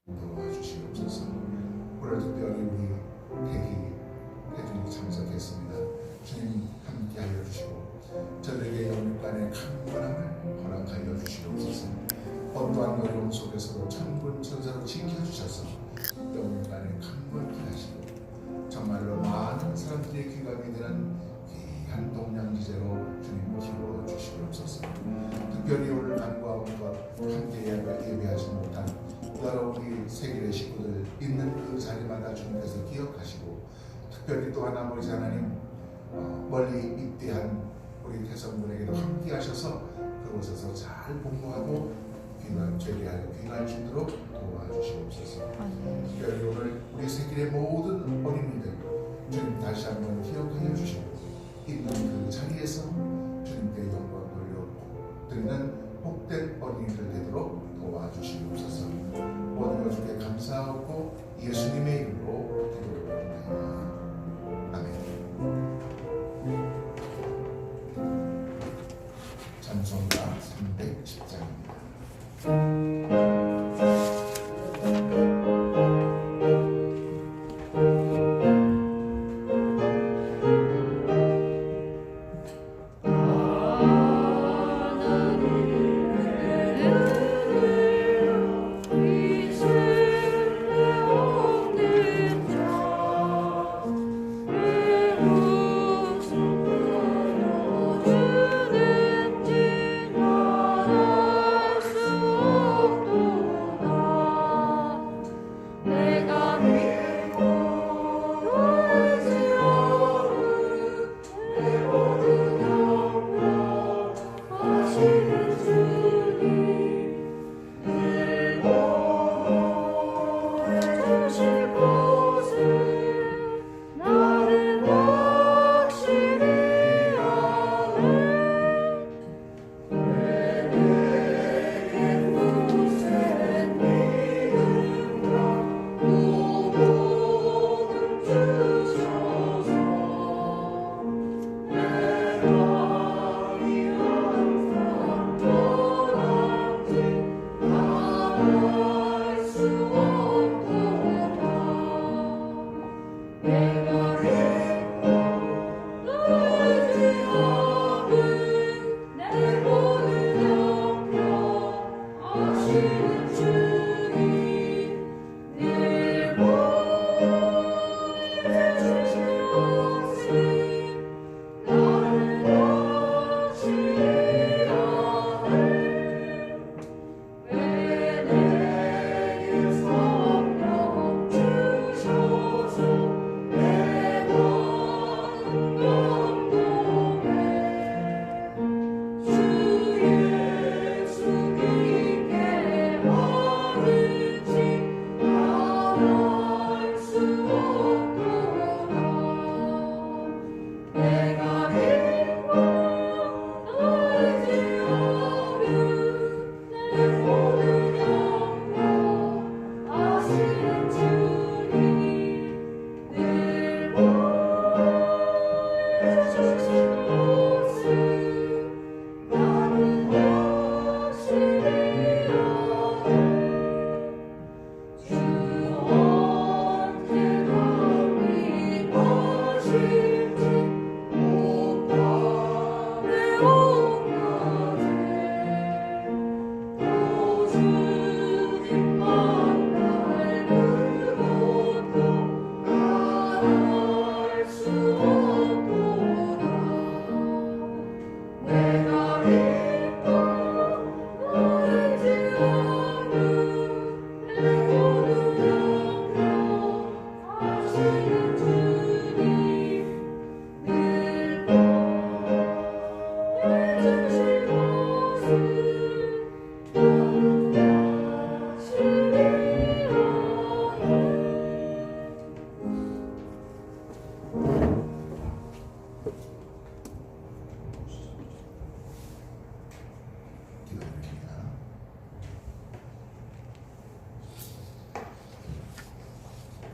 도와주시옵소서. 오늘 특별히 우리 태준이 참석했습니다. 주님 함께하여 주시고 저들에게 영육간의 강건함을 허락하여 주시옵소서. 어떠한 어려움 속에서도 천군 천사로 지켜주셔서 영육간의 강건케 하시고 정말로 많은 사람들의 귀감이 되는 귀한 동량지제로 주님 키워주시옵소서. 특별히 오늘 간구함과 함께 예배하지 못한 여러 우리 세계의 식구들 있는 그 자리마다 주님께서 기억하시고 특별히 또 하나 아버지 하나님 멀리 입대한 우리 태성군에게도 함께 하셔서 그곳에서 잘 공부하고 재개하여 귀한 주도록 도와주시옵소서. 특별히 오늘 우리 세계의 모든 어린이들 주님 다시 한번 기억하여 주시고 있는 그 자리에서 주님께 영광 돌려드리는 복된 어린이들 되도록 도와주시옵소서. 모든 것 주께 감사하고 예수님의 이름으로 기도드립니다. 아멘. 찬송가 310장입니다.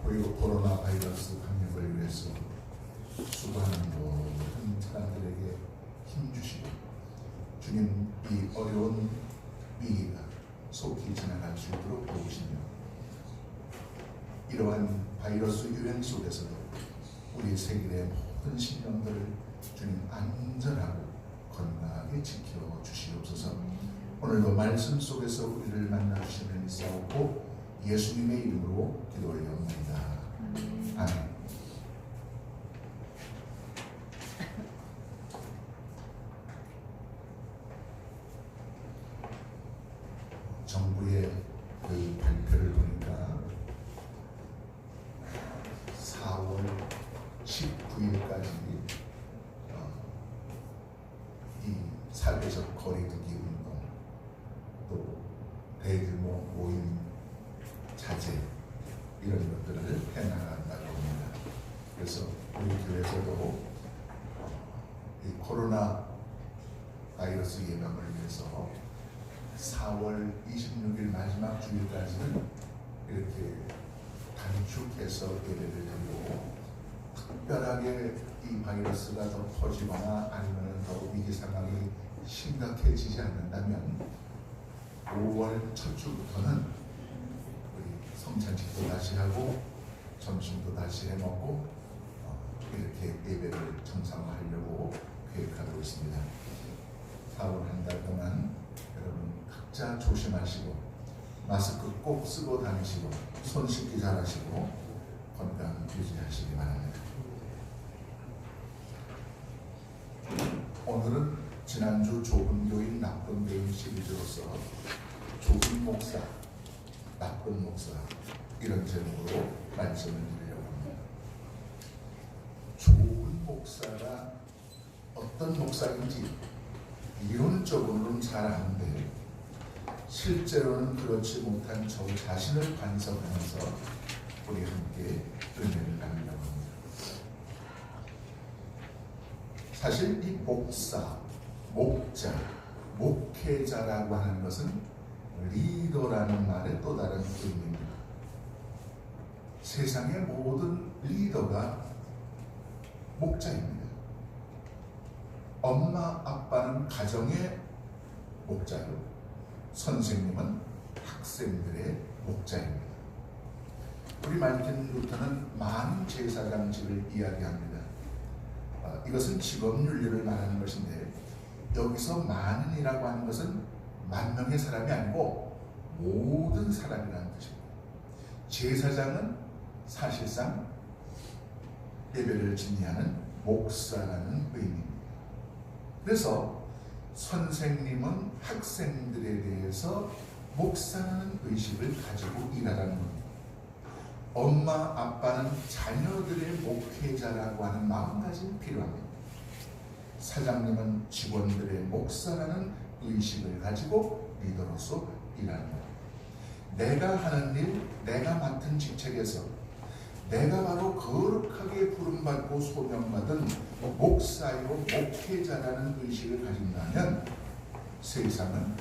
그리고 코로나 바이러스 감염을 위해서 수고하는 모든 사람들에게 힘주시고 주님 이 어려운 위기가 속히 지나갈 수 있도록 도우시며 이러한 바이러스 유행 속에서도 우리 세계의 모든 신령들을 주님 안전하고 건강하게 지켜주시옵소서. 오늘도 말씀 속에서 우리를 만나주시는 이사오고 예수님의 이름으로 기도 올려옵니다. 아멘. 정부의 그 발표를 보니까 4월 19일까지 이 사회적 거리두기 운동, 또 대규모 모임 자제 이런 것들을 해나간다고 합니다. 그래서 우리 교회에서도 이 코로나 바이러스 예방을 위해서 4월 26일 마지막 주일까지는 이렇게 단축해서 예배를 드리고, 특별하게 이 바이러스가 더 퍼지거나 아니면 더 위기 상황이 심각해지지 않는다면 5월 첫 주부터는 우리 성찬식도 다시 하고 점심도 다시 해먹고 이렇게 예배를 정상화하려고 계획하고 있습니다. 4월 한 달 동안 여러분 각자 조심하시고 마스크 꼭 쓰고 다니시고 손 씻기 잘하시고 건강 유지하시기 바랍니다. 오늘은 지난주 좁은 교인 나쁜 교인 시리즈로서 좁은 목사, 나쁜 목사 이런 제목으로 말씀을 드리려고 합니다. 좁은 목사가 어떤 목사인지 이론적으로는 잘 아는데 실제로는 그렇지 못한 저 자신을 반성하면서 우리 함께 은혜를 나누려고 합니다. 사실 이 목사, 목자, 목회자라고 하는 것은 리더라는 말의 또 다른 의미입니다. 세상의 모든 리더가 목자입니다. 엄마, 아빠는 가정의 목자요, 선생님은 학생들의 목자입니다. 우리 마르틴 루터는 만제사장직을 이야기합니다. 이것은 직업윤리를 말하는 것인데, 여기서 만인이라고 하는 것은 만 명의 사람이 아니고 모든 사람이라는 뜻입니다. 제사장은 사실상 예배를 진리하는 목사라는 의미입니다. 그래서 선생님은 학생들에 대해서 목사라는 의식을 가지고 일하라는 겁니다. 엄마, 아빠는 자녀들의 목회자라고 하는 마음가짐이 필요합니다. 사장님은 직원들의 목사라는 의식을 가지고 리더로서 일하는 겁니다. 내가 하는 일, 내가 맡은 직책에서 내가 바로 거룩하게 부름받고 소명받은 목사요, 목회자라는 의식을 가진다면 세상은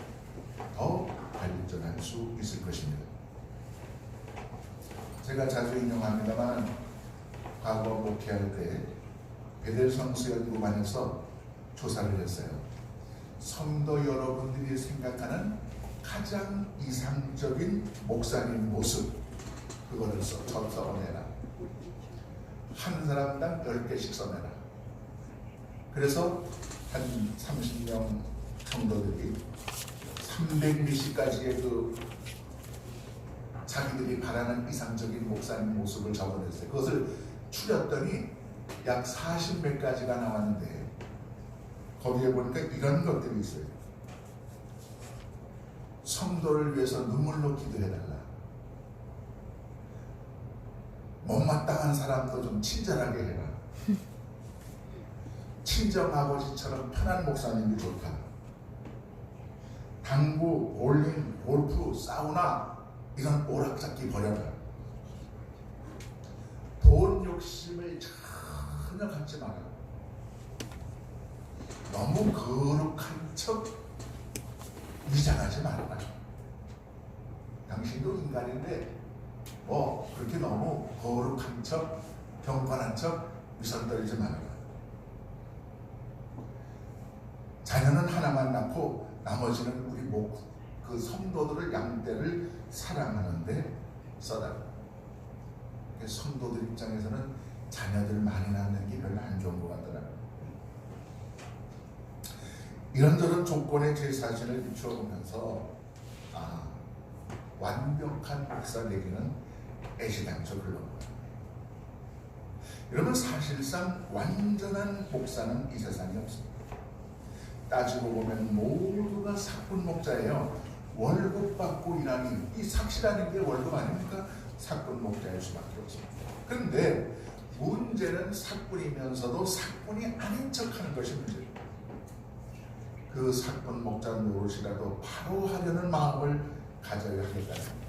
더 발전할 수 있을 것입니다. 제가 자주 인용합니다만, 과거 목회할 때 베델성수연구반에서 조사를 했어요. 성도 여러분들이 생각하는 가장 이상적인 목사님 모습, 그거를 써내라. 한 사람당 10개씩 써내라. 그래서 한 30명 성도들이 300미시까지의 그 자기들이 바라는 이상적인 목사님 모습을 적어냈어요. 그것을 추렸더니 약 40몇 가지가 나왔는데, 거기에 보니까 이런 것들이 있어요. 성도를 위해서 눈물로 기도해달라. 못마땅한 사람도 좀 친절하게 해라. 친정아버지처럼 편한 목사님이 좋다. 당구, 볼링, 골프, 사우나 이런 오락잡기 버려라. 돈 욕심을 전혀 갖지 마라. 너무 거룩한 척 위장하지 말아라. 당신도 인간인데 그렇게 너무 거룩한 척, 경건한 척 위선 떨지 말아라. 자녀는 하나만 낳고 나머지는 우리 그 성도들을 양떼를 사랑하는데 써달라. 성도들 입장에서는 자녀들 많이 낳는 게 별로 안 좋은 것 같더라고요. 이런저런 조건에 제 자신을 비추어 보면서 완벽한 목사 되기는 애시당초 그런 거예요. 여러분, 사실상 완전한 목사는 이 세상에 없습니다. 따지고 보면 모두가 사꾼 목자예요. 월급 받고 일하니, 이 삭시라는 게 월급 아닙니까? 사꾼 목자일 수밖에 없습니다. 그런데 문제는 사꾼이면서도 사꾼이 아닌 척하는 것이 문제예요. 그 사꾼 목자 노릇이라도 바로 하려는 마음을 가져야 하겠다는 겁니다.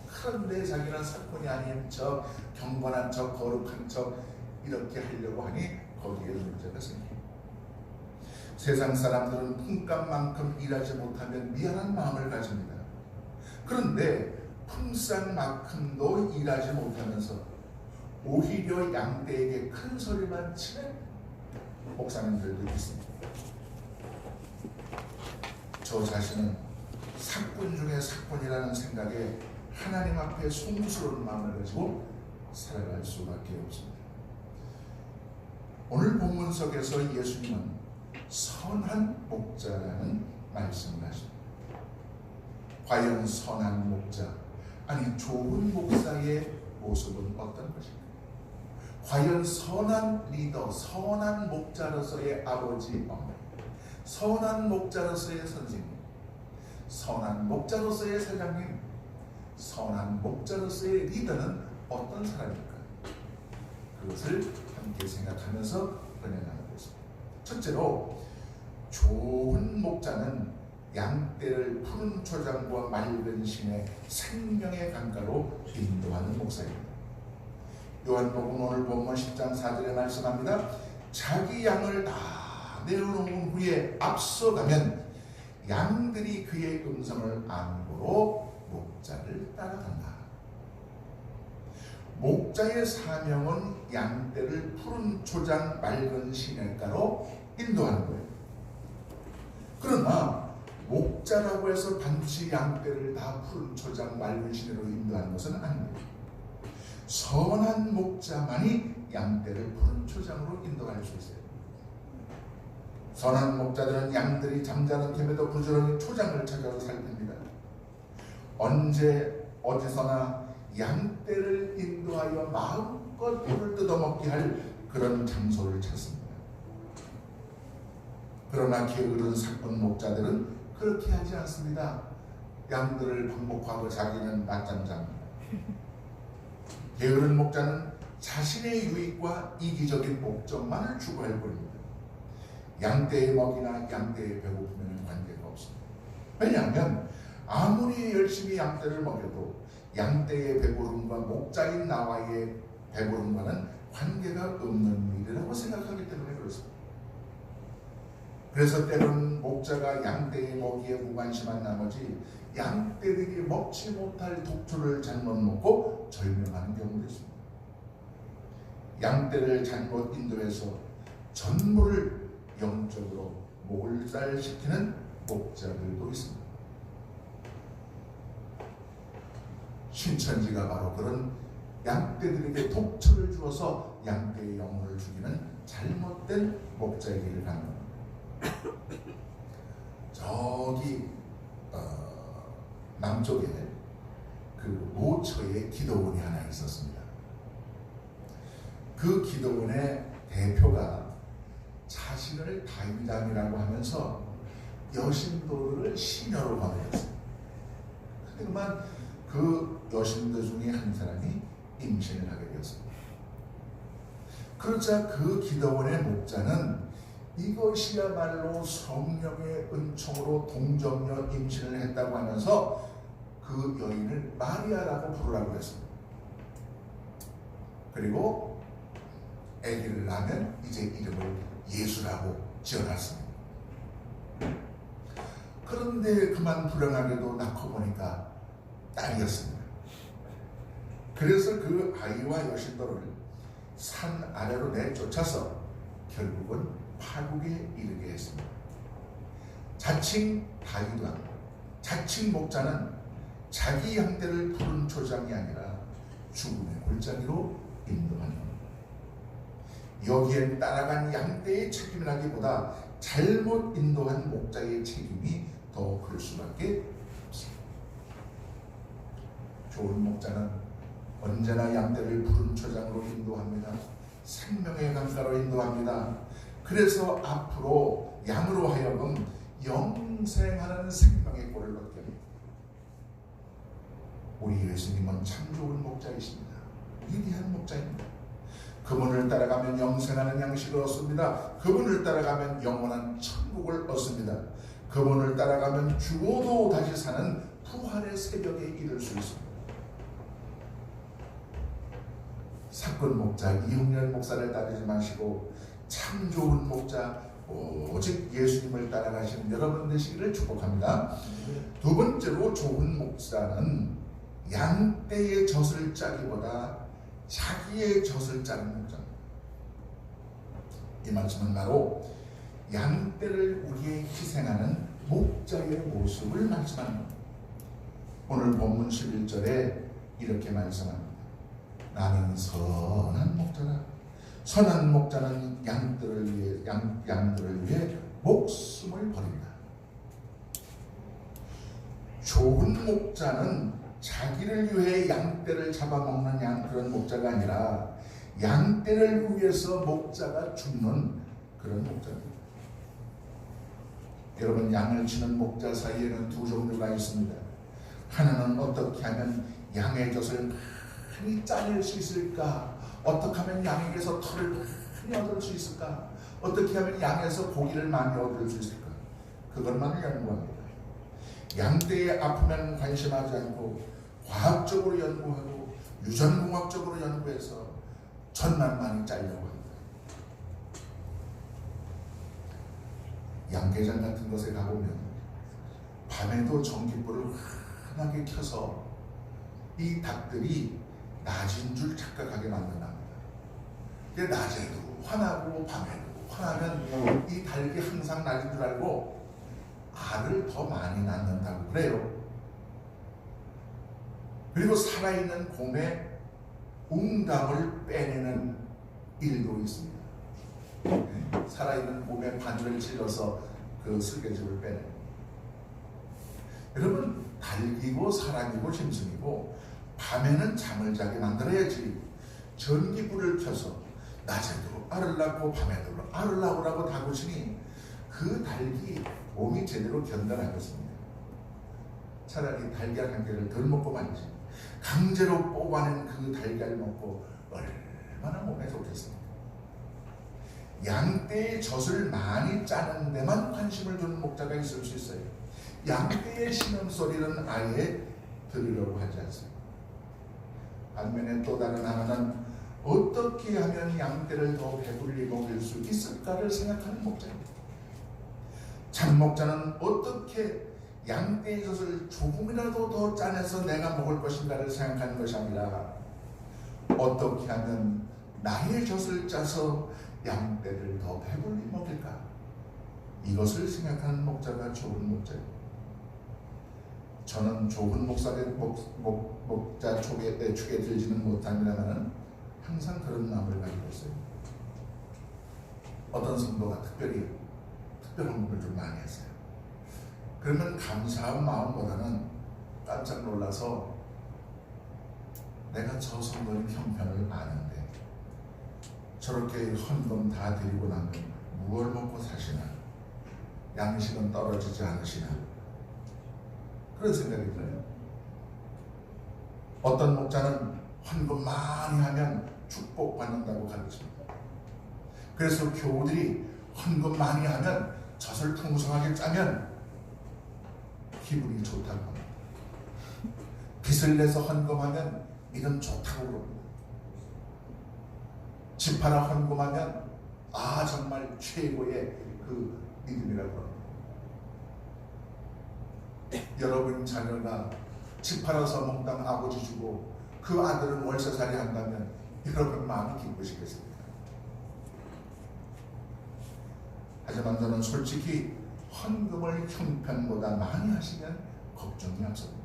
그런데 자기는 사꾼이 아닌 척, 경건한 척, 거룩한 척 이렇게 하려고 하니 거기에 문제가 생깁니다. 세상 사람들은 품값만큼 일하지 못하면 미안한 마음을 가집니다. 그런데 품삯만큼도 일하지 못하면서 오히려 양떼에게 큰 소리만 치는 목사님들도 있습니다. 저 자신은 사꾼 중에 사꾼이라는 생각에 하나님 앞에 송구스러운 마음을 가지고 살아갈 수밖에 없습니다. 오늘 본문 속에서 예수님은 선한 목자라는 말씀을 하십니다. 과연 선한 목자, 아니 좋은 목사의 모습은 어떤 것일까? 과연 선한 리더, 선한 목자로서의 아버지, 어머니, 선한 목자로서의 선생님, 선한 목자로서의 사장님, 선한 목자로서의 리더는 어떤 사람일까? 그것을 함께 생각하면서 은혜나누고 있습니다. 첫째로, 좋은 목자는 양떼를 푸른 초장과 맑은 신의 생명의 강가로 인도하는 목사입니다. 요한복음 오늘 본문 10장 4절에 말씀합니다. 자기 양을 다 내어놓은 후에 앞서가면 양들이 그의 음성을 안고로 목자를 따라간다. 목자의 사명은 양떼를 푸른 초장 맑은 시냇가로 인도하는 거예요. 그러나 목자라고 해서 반드시 양떼를 다 푸른 초장 맑은 시내로 인도하는 것은 아닙니다. 선한 목자만이 양떼를 푸른 초장으로 인도할 수 있어요. 선한 목자들은 양들이 잠자는 틈에도 부지런히 초장을 찾아서 살핍니다. 언제 어디서나 양떼를 인도하여 마음껏 풀을 뜯어먹게 할 그런 장소를 찾습니다. 그러나 게으른 사꾼 목자들은 그렇게 하지 않습니다. 양들을 방목하고 자기는 낮잠자입니다. 게으른 목자는 자신의 유익과 이기적인 목적만을 추구할 뿐입니다. 양떼의 먹이나 양떼의 배고픔에는 관계가 없습니다. 왜냐하면 아무리 열심히 양떼를 먹여도 양떼의 배부름과 목자인 나와의 배부름과는 관계가 없는 일이라고 생각하기 때문에 그렇습니다. 그래서 때로는 목자가 양떼의 먹이에 무관심한 나머지 양떼들이 먹지 못할 독초를 잘못 먹고 절명하는 경우도 있습니다. 양떼를 잘못 인도해서 전부를 영적으로 몰살시키는 목자들도 있습니다. 신천지가 바로 그런 양떼들에게 독초를 주어서 양떼의 영혼을 죽이는 잘못된 목자의 길을 가는 겁니다. 저기 남쪽에 그 모처에 기도원이 하나 있었습니다. 그 기도원의 대표가 자신을 다윗왕이라고 하면서 여신도를 시녀로 거느렸어요. 그만 그 여신도 중에 한 사람이 임신을 하게 되었습니다. 그러자 그 기도원의 목자는 이것이야말로 성령의 은총으로 동정녀 임신을 했다고 하면서 그 여인을 마리아라고 부르라고 했습니다. 그리고 아기를 낳으면 이제 이름을 예수라고 지어놨습니다. 그런데 그만 불행하게도 낳고 보니까 딸이었습니다. 그래서 그 아이와 여신도를 산 아래로 내쫓아서 결국은 파국에 이르게 했습니다. 자칭 다윗왕, 자칭 목자는 자기 양떼를 푸른 초장이 아니라 죽음의 골짜기로 인도하는 겁니다. 여기엔 따라간 양떼의 책임이라기보다 잘못 인도한 목자의 책임이 더 클 수밖에 없습니다. 좋은 목자는 언제나 양떼를 푸른 초장으로 인도합니다. 생명의 강가로 인도합니다. 그래서 앞으로 양으로 하여금 영생하는 생명의 꼴을 얻게 합니다. 우리 예수님은 참 좋은 목자이십니다. 위대한 목자입니다. 그분을 따라가면 영생하는 양식을 얻습니다. 그분을 따라가면 영원한 천국을 얻습니다. 그분을 따라가면 죽어도 다시 사는 부활의 새벽에 이를 수 있습니다. 사건 목자 이홍렬 목사를 따르지 마시고 참 좋은 목자 오직 예수님을 따라가시는 여러분 되시기를 축복합니다. 두 번째로 좋은 목자는 양떼의 젖을 짜기보다 자기의 젖을 짜는 목자입니다. 이 말씀은 바로 양떼를 우리에게 희생하는 목자의 모습을 말씀하는 겁니다. 오늘 본문 11절에 이렇게 말씀합니다. 나는 선한 목자다. 선한 목자는 양들을 위해 목숨을 버린다. 좋은 목자는 자기를 위해 양떼를 잡아먹는 그런 목자가 아니라 양떼를 위해서 목자가 죽는 그런 목자입니다. 여러분, 양을 치는 목자 사이에는 두 종류가 있습니다. 하나는 어떻게 하면 양의 젖을 많이 짜낼 수 있을까? 어떻게 하면 양에게서 털을 많이 얻을 수 있을까? 어떻게 하면 양에서 고기를 많이 얻을 수 있을까? 그것만을 연구합니다. 양떼의 아프면 관심하지 않고 과학적으로 연구하고 유전공학적으로 연구해서 젖만 많이 짜려고 합니다. 양계장 같은 곳에 가보면 밤에도 전기불을 환하게 켜서 이 닭들이 낮인 줄 착각하게 만든답니다. 낮에도 환하고 밤에도 환하면 이 닭이 항상 낮인 줄 알고 알을 더 많이 낳는다고 그래요. 그리고 살아있는 곰의 웅담을 빼내는 일도 있습니다. 살아있는 곰의 바늘을 찔러서 그 슬개즙을 빼내는. 여러분, 닭이고 사람이고 짐승이고 밤에는 잠을 자게 만들어야지 전기불을 켜서 낮에도 알을 낳고 밤에도 알을 낳으라고 다구시니 그 닭이 몸이 제대로 견뎌나겠습니다. 차라리 달걀 한 개를 덜 먹고 말이지 강제로 뽑아낸 그 달걀 먹고 얼마나 몸에 좋겠습니까? 양떼의 젖을 많이 짜는 데만 관심을 두는 목자가 있을 수 있어요. 양떼의 신음소리는 아예 들으려고 하지 않습니다. 반면에 또 다른 하나는 어떻게 하면 양떼를 더 배불리 먹일 수 있을까를 생각하는 목자입니다. 참목자는 어떻게 양떼의 젖을 조금이라도 더 짜내서 내가 먹을 것인가를 생각하는 것이 아니라 어떻게 하면 나의 젖을 짜서 양떼를 더 배불리 먹일까, 이것을 생각하는 목자가 좋은 목자입니다. 저는 좋은 목자 축에 들지는 못합니다만 항상 그런 마음을 가지고 있어요. 어떤 성도가 특별한 공부를 좀 많이 했어요. 그러면 감사한 마음보다는 깜짝 놀라서 내가 저 성도님 형편을 아는데 저렇게 헌금 다 드리고 나면 무얼 먹고 사시나, 양식은 떨어지지 않으시나, 그런 생각이 들어요. 어떤 목자는 헌금 많이 하면 축복받는다고 가르칩니다. 그래서 교우들이 헌금 많이 하면 젖을 풍성하게 짜면 기분이 좋다고 합니다. 빚을 내서 헌금하면 이건 좋다고 그럽니다. 집 하나 헌금하면 정말 최고의 그 믿음이라고 합니다. 여러분 자녀가 집 팔아서 몽땅 아버지 주고 그 아들은 월세살이 한다면 여러분 마음이 기쁘시겠습니까? 하지만 저는 솔직히 헌금을 형편보다 많이 하시면 걱정이 앞섭니다.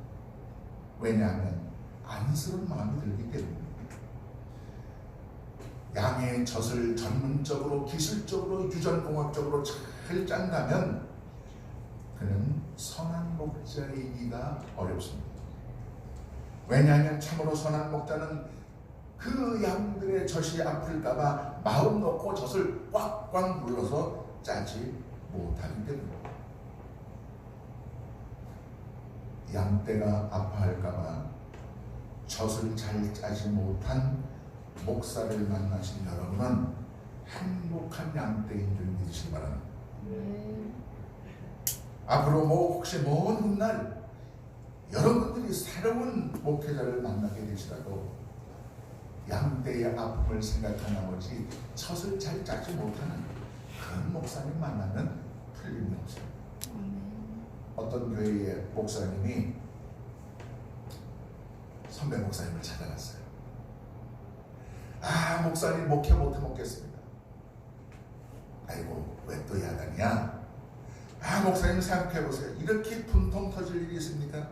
왜냐하면 안쓰러운 마음이 들기 때문입니다. 양의 젖을 전문적으로 기술적으로 유전공학적으로 잘 짠다면 그는 선한 목자이기가 어렵습니다. 왜냐하면 참으로 선한 목자는 그 양들의 젖이 아플까봐 마음 놓고 젖을 꽉꽉 눌러서 짜지 못하기 때문입니다. 양떼가 아파할까봐 젖을 잘 짜지 못한 목사를 만나신 여러분은 행복한 양떼인 줄 믿으시기 바랍니다. 앞으로 혹시 먼 훗날 여러분들이 새로운 목회자를 만나게 되시라도 양떼의 아픔을 생각한 나머지 젖을 잘 짜지 못하는 그런 목사님 만나면 틀림이 없어요. 어떤 교회의 목사님이 선배 목사님을 찾아갔어요. 목사님 목회 못 해먹겠습니다. 아이고 왜 또 야단이야? 목사님 생각해보세요. 이렇게 분통 터질 일이 있습니까?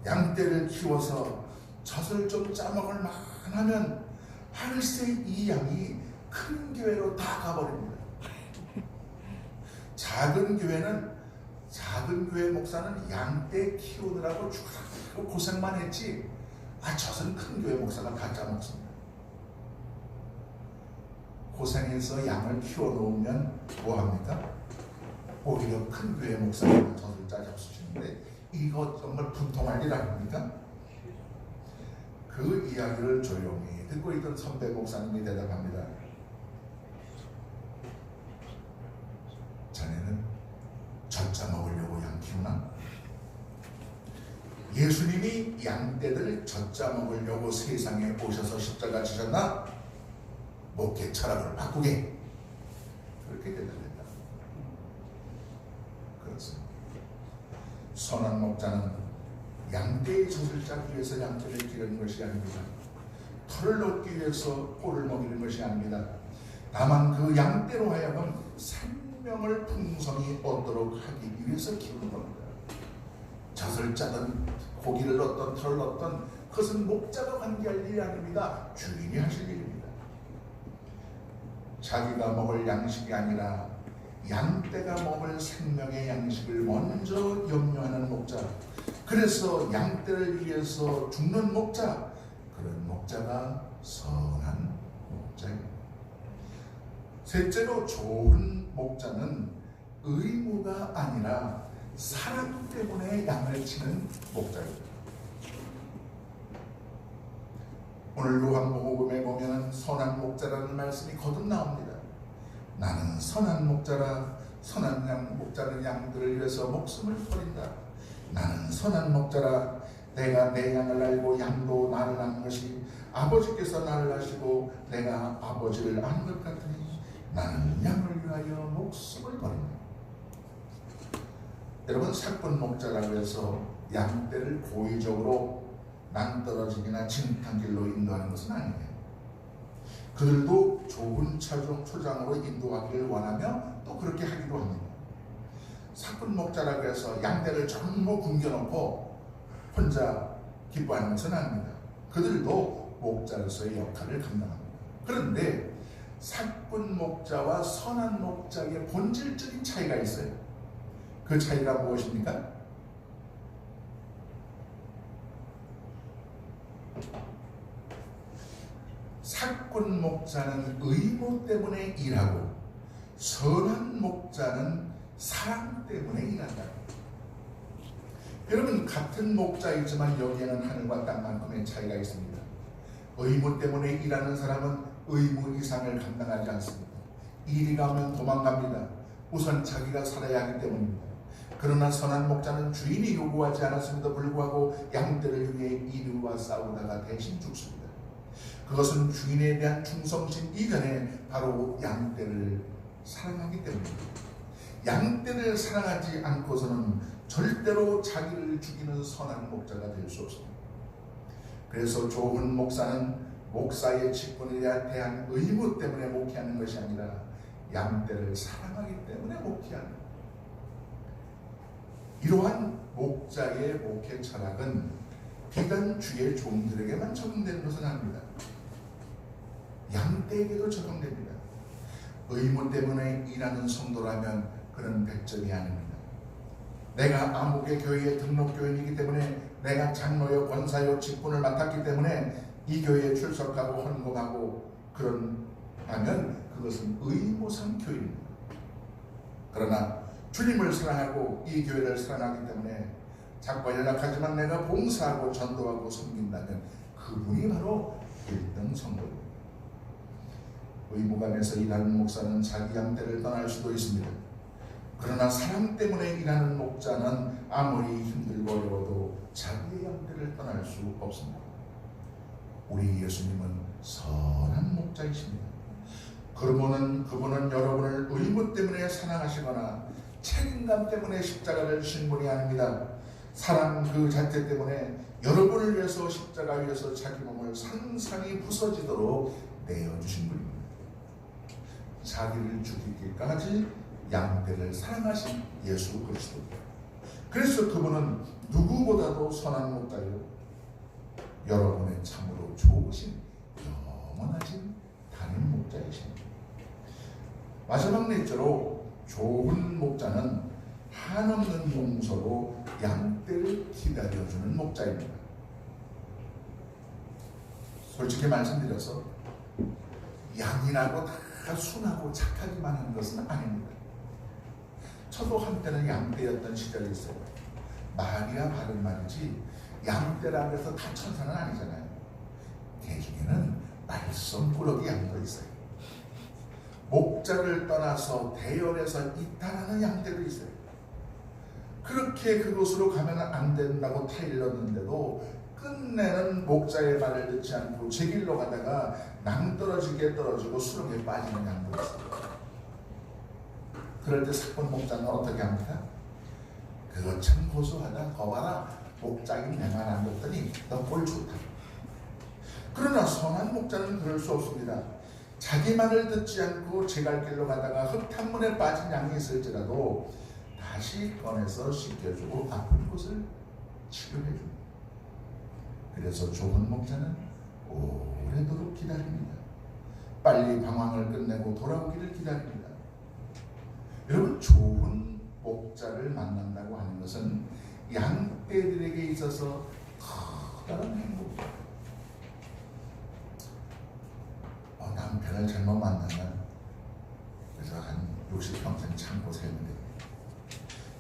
양떼를 키워서 젖을 좀 짜먹을 만하면 하늘새 이 양이 큰 교회로 다 가버립니다. 작은 교회 목사는 양떼 키우느라고 죽고 고생만 했지 젖은 큰 교회 목사가 다 짜먹습니다. 고생해서 양을 키워놓으면 뭐합니까? 오히려 큰 교회 목사가 젖을 짜잡수시는데 이거 정말 분통할 일 아닙니까? 그 이야기를 조용히 듣고 있던 선배 목사님이 대답합니다. 자네는 젖 짜먹으려고 양 키우나? 예수님이 양떼들 젖 짜먹으려고 세상에 오셔서 십자가 지셨나? 목회 철학을 바꾸게. 그렇게 대답했다. 그렇습니다. 선한 목자는 양떼의 젖을 짜기 위해서 양떼를 기르는 것이 아닙니다. 털을 얻기 위해서 꼴을 먹이는 것이 아닙니다. 다만 그 양떼로 하여금 생명을 풍성히 얻도록 하기 위해서 키우는 겁니다. 젖을 짜든 고기를 얻든 털을 얻든 그것은 목자가 관계할 일이 아닙니다. 주인이 하실 일입니다. 자기가 먹을 양식이 아니라 양떼가 먹을 생명의 양식을 먼저 염려하는 목자, 그래서 양떼를 위해서 죽는 목자, 그런 목자가 선한 목자입니다. 셋째로 좋은 목자는 의무가 아니라 사랑 때문에 양을 치는 목자입니다. 오늘 요한복음에 보면 선한 목자라는 말씀이 거듭 나옵니다. 나는 선한 목자라, 선한 목자는 양들을 위해서 목숨을 버린다. 나는 선한 목자라, 내가 내 양을 알고 양도 나를 아는 것이 아버지께서 나를 아시고 내가 아버지를 아는 것 같으니 나는 양을 위하여 목숨을 버린다. 여러분, 사꾼 목자라고 해서 양떼를 고의적으로 낭떠러지기나 진흙탕길로 인도하는 것은 아니에요. 그들도 좋은 초장으로 인도하기를 원하며 또 그렇게 하기도 합니다. 사꾼 목자라고 해서 양떼를 전부 굶겨놓고 혼자 기뻐하는 것은 아닙니다. 그들도 목자로서의 역할을 감당합니다. 그런데 사꾼 목자와 선한 목자의 본질적인 차이가 있어요. 그 차이가 무엇입니까? 사꾼 목자는 의무 때문에 일하고 선한 목자는 사랑 때문에 일한다. 여러분, 같은 목자이지만 여기에는 하늘과 땅만큼의 차이가 있습니다. 의무 때문에 일하는 사람은 의무 이상을 감당하지 않습니다. 일이 가면 도망갑니다. 우선 자기가 살아야 하기 때문입니다. 그러나 선한 목자는 주인이 요구하지 않았음에도 불구하고 양떼를 위해 이르와 싸우다가 대신 죽습니다. 그것은 주인에 대한 충성심 이전에 바로 양떼를 사랑하기 때문입니다. 양떼를 사랑하지 않고서는 절대로 자기를 죽이는 선한 목자가 될 수 없습니다. 그래서 좋은 목사는 목사의 직분에 대한 의무 때문에 목회하는 것이 아니라 양떼를 사랑하기 때문에 목회합니다. 이러한 목자의 목회 철학은 비단 주의 종들에게만 적용되는 것은 아닙니다. 양떼에게도 적용됩니다. 의무 때문에 일하는 성도라면 그런 백전이 아닙니다. 내가 아무개 교회의 등록교인이기 때문에, 내가 장로요 권사요 직분을 맡았기 때문에 이 교회에 출석하고 헌금하고 하면 그것은 의무상 교인입니다. 그러나 주님을 사랑하고 이 교회를 사랑하기 때문에 작고 연약하지만 내가 봉사하고 전도하고 섬긴다면 그분이 바로 1등 성도입니다. 의무관에서 일하는 목사는 자기 양떼를 떠날 수도 있습니다. 그러나 사랑 때문에 일하는 목자는 아무리 힘들고 어려워도 자기의 양떼를 떠날 수 없습니다. 우리 예수님은 선한 목자이십니다. 그분은 여러분을 의무 때문에 사랑하시거나 책임감 때문에 십자가를 지신 분이 아닙니다. 사랑 그 자체 때문에 여러분을 위해서 십자가 위에서 자기 몸을 상상이 부서지도록 내어주신 분입니다. 자기를 죽이기까지 양떼를 사랑하신 예수 그리스도. 그래서 그분은 누구보다도 선한 목자요, 여러분의 참으로 좋으신 영원하신 담임 목자이십니다. 마지막 넷째로, 좋은 목자는 한없는 용서로 양떼를 기다려주는 목자입니다. 솔직히 말씀드려서 양이라고 다 순하고 착하기만 하는 것은 아닙니다. 저도 한때는 양떼였던 시절이 있어요. 말이야 바른 말이지 양떼라고 해서 다 천사는 아니잖아요. 대중에는 말썽꾸러기 양도 있어요. 목자를 떠나서 대열에서 이탈하는 양떼도 있어요. 그렇게 그곳으로 가면 안 된다고 타일렀는데도 끝내는 목자의 말을 듣지 않고 제 길로 가다가 낭떠러지게 떨어지고 수렁에 빠지는 양도 있어요. 그럴 때 사건 목자는 어떻게 합니까? 그거 참 고소하다. 거봐라, 목자인 내만 안 뒀더니 너 꼴 좋다. 그러나 선한 목자는 그럴 수 없습니다. 자기 말을 듣지 않고 제 갈 길로 가다가 흙탕물에 빠진 양이 있을지라도 다시 꺼내서 씻겨주고 아픈 곳을 치료해줍니다. 그래서 좋은 목자는 오래도록 기다립니다. 빨리 방황을 끝내고 돌아오기를 기다립니다. 여러분, 좋은 목자를 만난다고 하는 것은 양떼들에게 있어서 커다란 행복입니다. 남편을 잘못 만나면 그래서 한 60평생 참고 살는데,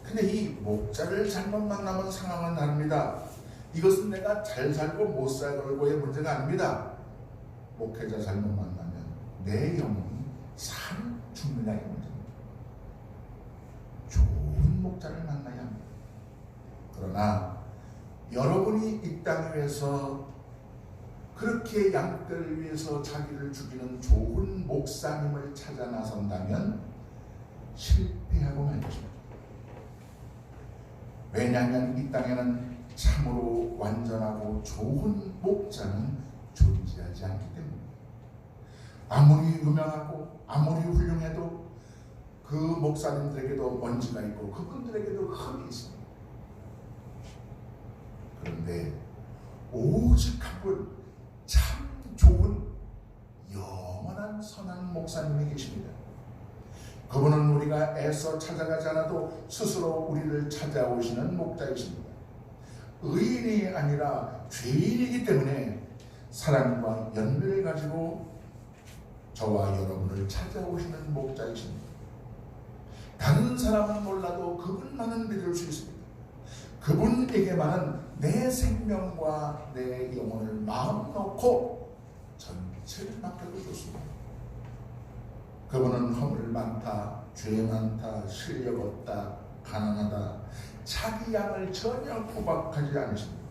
근데 이 목자를 잘못 만나면 상황은 다릅니다. 이것은 내가 잘 살고 못 살고의 문제가 아닙니다. 목회자 잘못 만나면 내 영혼이 산 죽느냐의 문제입니다. 좋은 목자를 만나야 합니다. 그러나 여러분이 이 땅 위에서 그렇게 양떼를 위해서 자기를 죽이는 좋은 목사님을 찾아 나선다면 실패하고 말 것입니다. 왜냐하면 이 땅에는 참으로 완전하고 좋은 목자는 존재하지 않기 때문입니다. 아무리 유명하고 아무리 훌륭해도 그 목사님들에게도 먼지가 있고 그분들에게도 흠이 있습니다. 그런데 오직 한 분, 참 좋은 영원한 선한 목사님이 계십니다. 그분은 우리가 애써 찾아가지 않아도 스스로 우리를 찾아오시는 목자이십니다. 의인이 아니라 죄인이기 때문에 사랑과 연민을 가지고 저와 여러분을 찾아오시는 목자이십니다. 다른 사람은 몰라도 그분만은 믿을 수 있습니다. 그분에게만은 내 생명과 내 영혼을 마음 놓고 전체를 맡겨도 좋습니다. 그분은 허물 많다, 죄 많다, 실력 없다, 가난하다, 자기 양을 전혀 구박하지 않으십니다.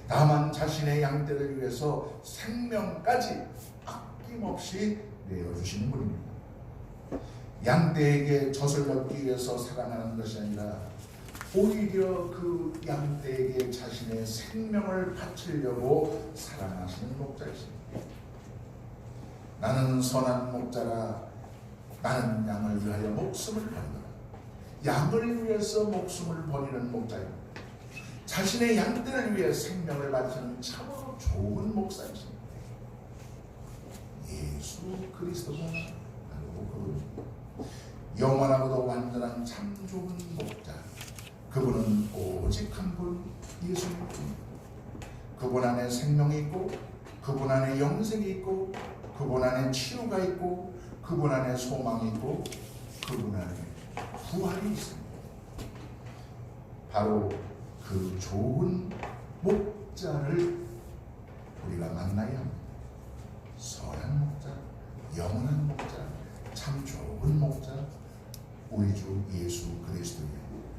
다만 자신의 양떼를 위해서 생명까지 아낌없이 내어주시는 분입니다. 양떼에게 젖을 얻기 위해서 사랑하는 것이 아니라 오히려 그 양떼에게 자신의 생명을 바치려고 사랑하시는 목자이십니다. 나는 선한 목자라, 나는 양을 위하여 목숨을 버리노라. 양을 위해서 목숨을 버리는 목자입니다. 자신의 양떼를 위해 생명을 바치는 참 좋은 목사이십니다. 예수 그리스도가 바로 그분입니다. 영원하고도 완전한 참 좋은 목자, 그분은 오직 한 분 예수님입니다. 그분 안에 생명이 있고, 그분 안에 영생이 있고, 그분 안에 치유가 있고, 그분 안에 소망이 있고, 그분 안에 부활이 있습니다. 바로 그 좋은 목자를 우리가 만나야 합니다. 선한 목자, 영원한 목자, 참 좋은 목자, 우리 주 예수 그리스도의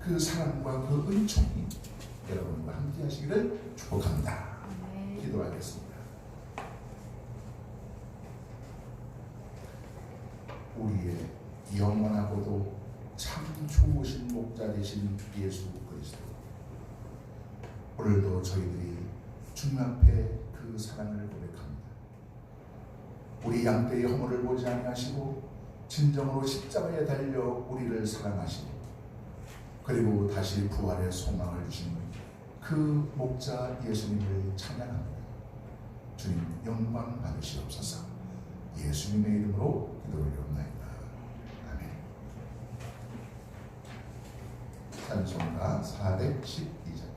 그 사랑과 그 은총이 여러분과 함께 하시기를 축복합니다. 기도하겠습니다. 우리의 영원하고도 참 좋으신 목자 되신 예수 그리스도, 오늘도 저희들이 주님 앞에 그 사랑을 고백합니다. 우리 양떼의 허물을 보지 아니하시고 진정으로 십자가에 달려 우리를 사랑하시고, 그리고 다시 부활의 소망을 주신 그 목자 예수님을 찬양합니다. 주님 영광 받으시옵소서. 예수님의 이름으로 기도드리옵나이다. 아멘. 찬송가 412장.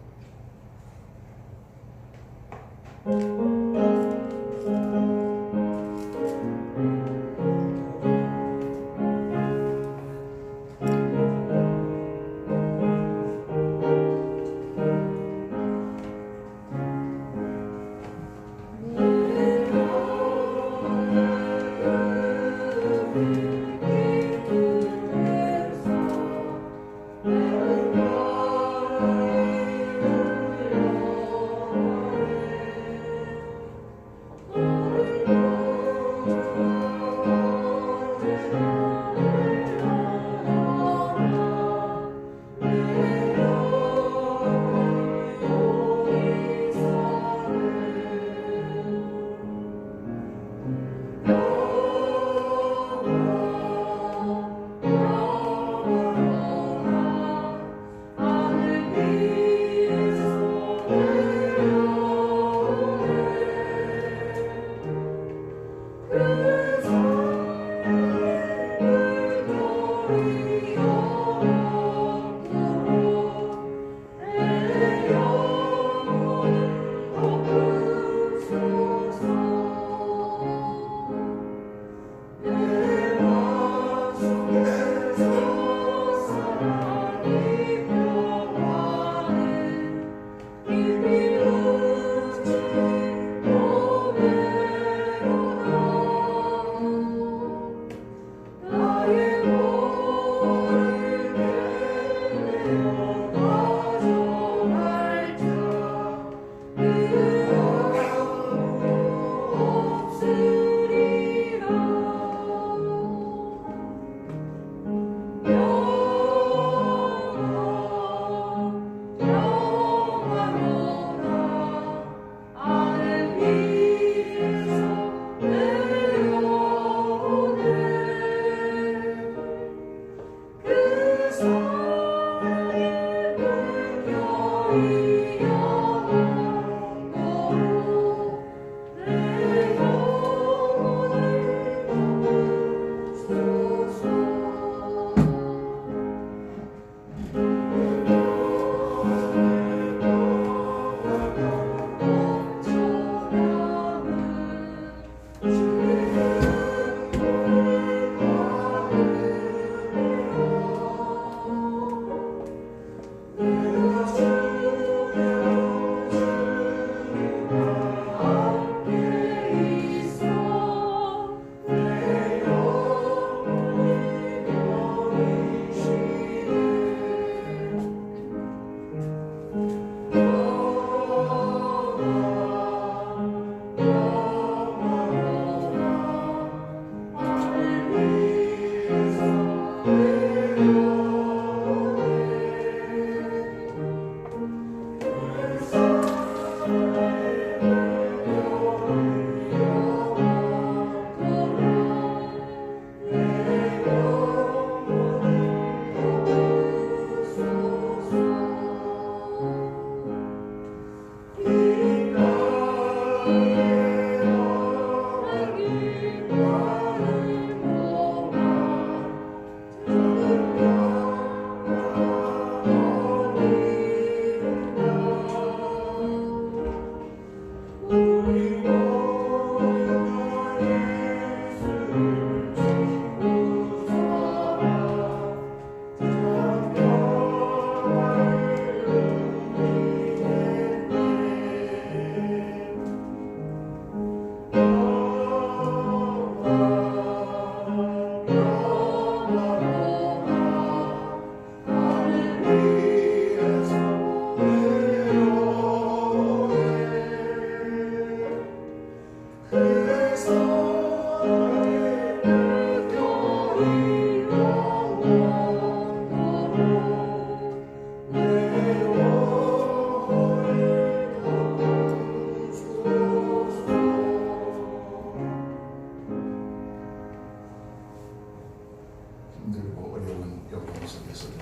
힘들고 어려운 여건 속에서도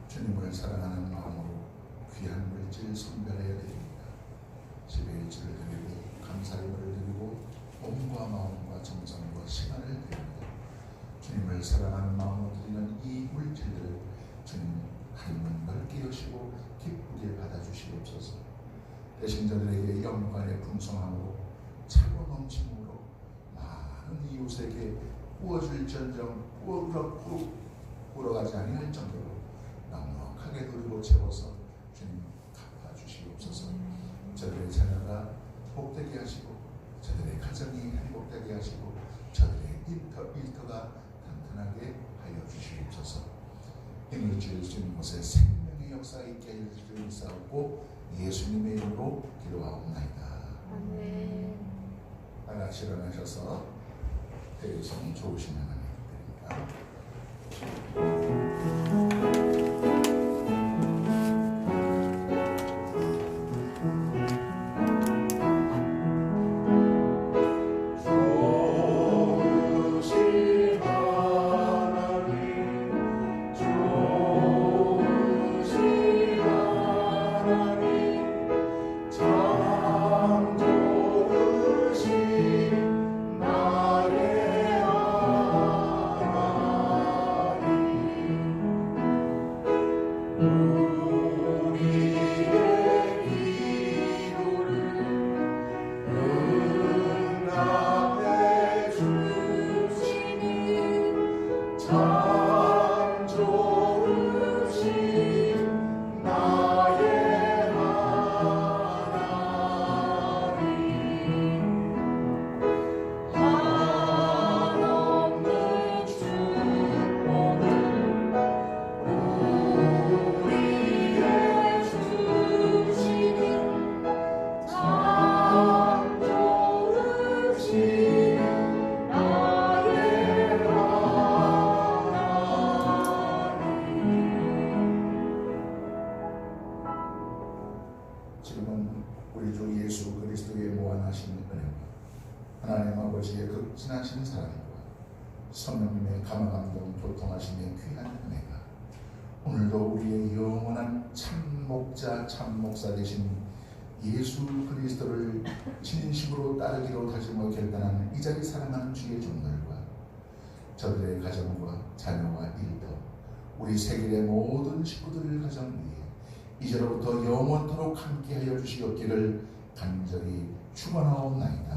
주님을 사랑하는 마음으로 귀한 물질 선별해야 됩니다. 제배일지를 드리고 감사예물을 드리고 몸과 마음과 정성과 시간을 드립니다. 주님을 사랑하는 마음으로 드리는 이 물질들을 주님 하늘문 넓게 여시고 기쁘게 받아주시옵소서. 대신 저들에게 영광의 풍성함으로 차고 넘침으로 많은 이웃에게 부어줄전정 불어가지 아니할 정도로 넉넉하게 누리고 채워서 주님 갚아주시옵소서. 저들의 자녀가 복되게 하시고 저들의 가정이 행복되게 하시고 저들의 일터가 단단하게 하여 주시옵소서. 힘을 지을 수 있는 곳에 생명의 역사 있게 하여 주시옵소서. 예수님의 이름으로 기도하옵나이다. 아멘. 다 같이 일어나셔서 대리성 좋으신 하나님 지금은 우리 주 예수 그리스도의 무한하신 은혜와 하나님 아버지의 극진하신 사랑과 성령님의 감화감동 교통하심의 귀한 은혜가 오늘도 우리의 영원한 참목자 참목사 되신 예수 그리스도를 진심으로 따르기로 다짐하고 결단하는 이 자리 사랑하는 주의 종들과 저들의 가정과 자녀와 일터 우리 세계의 모든 식구들의 가정 위에 이제로부터 영원토록 함께하여 주시옵기를 간절히 축원하옵나이다.